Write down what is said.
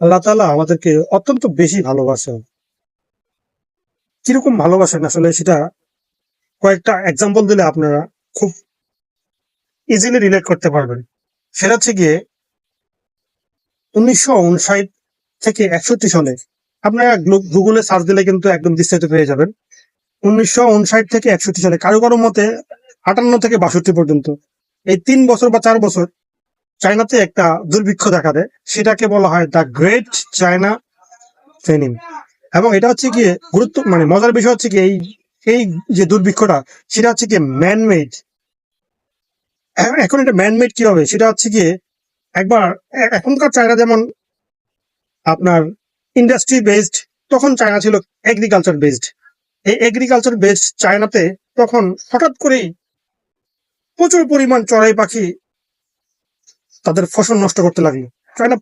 আল্লাহ তাআলা আমাদেরকে অত্যন্ত বেশি ভালোবাসেন। কিরকম ভালোবাসেন আসলে সেটা কয়েকটা এক্সাম্পল দিলে আপনারা খুব ইজিলি রিলেট করতে পারবেন। সেটা হচ্ছে গিয়ে 1959 থেকে 61 সালে আপনারা গুগলে সার্চ দিলে কিন্তু একদম বিস্তারিত পেয়ে যাবেন। 1959 থেকে 61 সালে কারো কারো মতে 58 থেকে 62 পর্যন্ত এই 3 বছর বা 4 বছর চায়নাতে একটা দুর্ভিক্ষ দেখা দেয়, সেটাকে বলা হয় দ্য গ্রেট চায়না ফেমিন। এবং এটা হচ্ছে গিয়ে মানে মজার বিষয় হচ্ছে কি, এই এই যে দুর্ভিক্ষটা সেটা হচ্ছে গিয়ে ম্যানমেড। এখন এটা ম্যানমেড কি হবে সেটা হচ্ছে গিয়ে একবার এখনকার চায়না যেমন আপনার ইন্ডাস্ট্রি বেসড, তখন চায়না ছিল এগ্রিকালচার বেসড। এই এগ্রিকালচার বেসড চায়নাতে তখন হঠাৎ করেই প্রচুর পরিমাণ চড়াই পাখি তাদের ফসল নষ্ট করতে লাগলো। চায়না